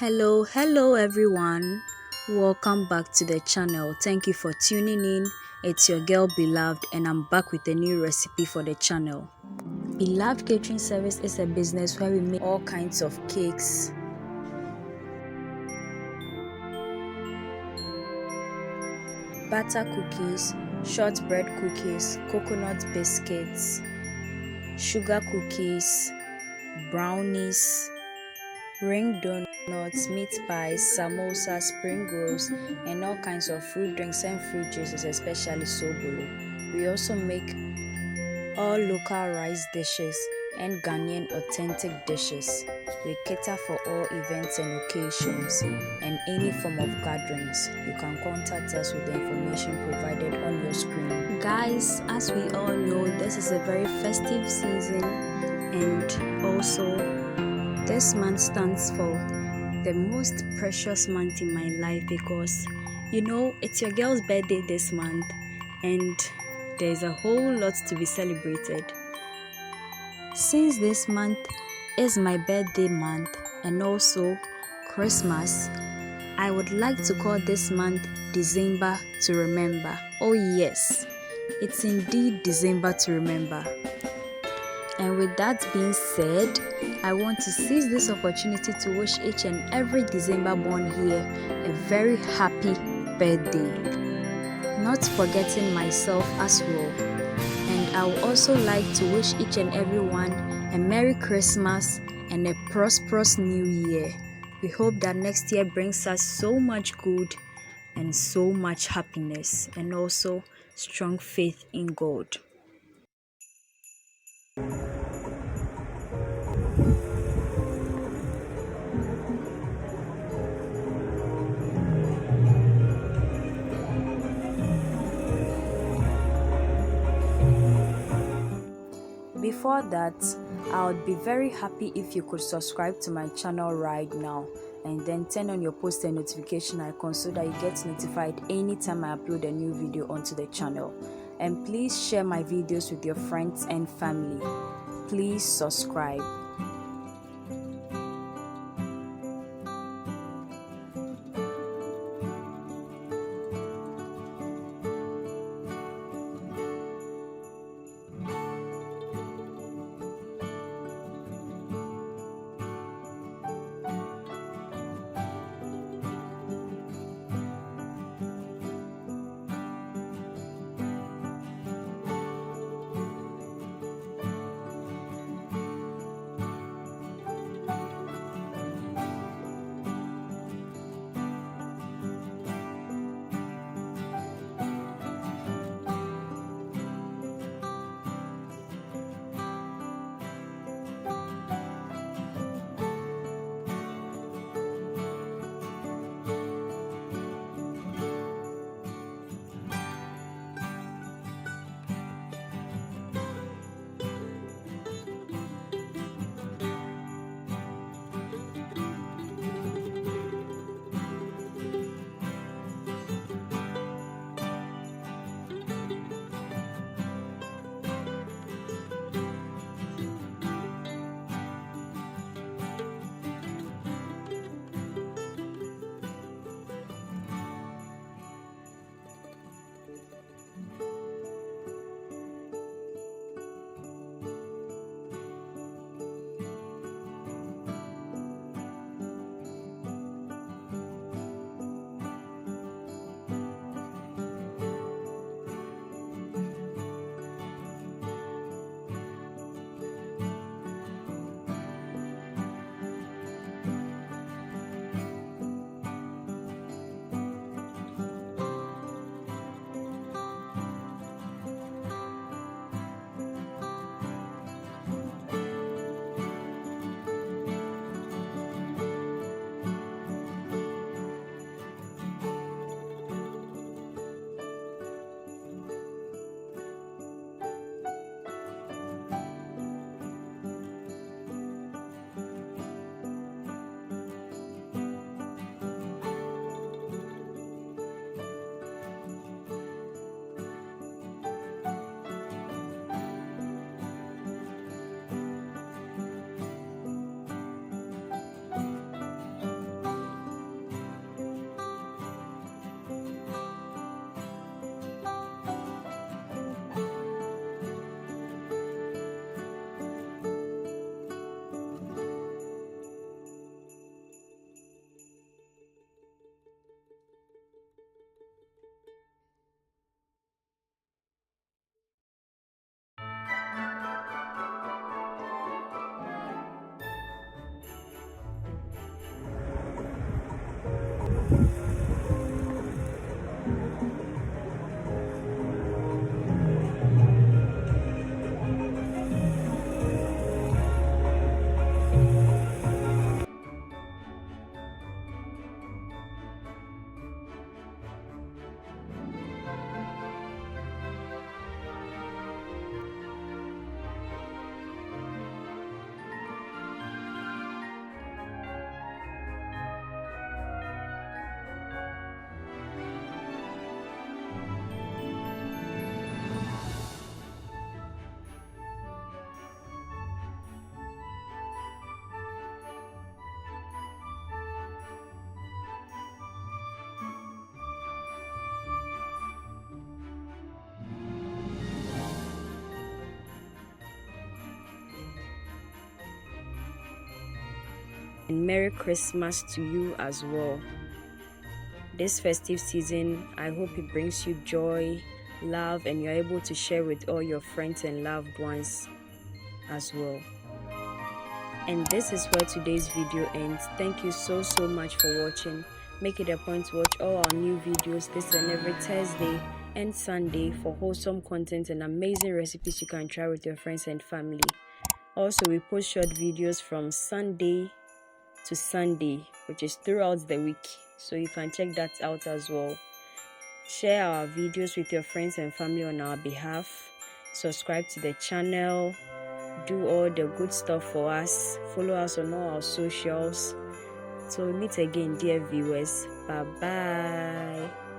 Hello everyone. Welcome back to the channel. Thank you for tuning in. It's your girl Beloved and I'm back with a new recipe for the channel. Beloved Catering Service is a business where we make all kinds of cakes, butter cookies, shortbread cookies, coconut biscuits, sugar cookies, brownies, ring donuts, meat pies, samosa, spring rolls, and all kinds of fruit drinks and fruit juices, especially sobolo. We also make all local rice dishes and Ghanaian authentic dishes. We cater for all events and occasions and any form of gatherings. You can contact us with the information provided on your screen. Guys, as we all know, this is a very festive season, and also this month stands for the most precious month in my life because it's your girl's birthday this month and there's a whole lot to be celebrated. Since this month is my birthday month and also Christmas, I would like to call this month December to remember. Oh yes, it's indeed December to remember. And with that being said, I want to seize this opportunity to wish each and every December born here a very happy birthday. Not forgetting myself as well. And I would also like to wish each and everyone a Merry Christmas and a prosperous New Year. We hope that next year brings us so much good and so much happiness and also strong faith in God. Before that, I would be very happy if you could subscribe to my channel right now and then turn on your post and notification icon so that you get notified anytime I upload a new video onto the channel. And please share my videos with your friends and family. Please subscribe. And Merry Christmas to you as well. This festive season, I hope it brings you joy, love, and you're able to share with all your friends and loved ones as well. And this is where today's video ends. Thank you so much for watching. Make it a point to watch all our new videos this and every Thursday and Sunday for wholesome content and amazing recipes you can try with your friends and family. Also, we post short videos from Sunday to Sunday, which is throughout the week, so you can check that out as well. Share our videos with your friends and family on our behalf. Subscribe to the channel. Do all the good stuff for us. Follow us on all our socials. So we meet again, dear viewers. Bye bye.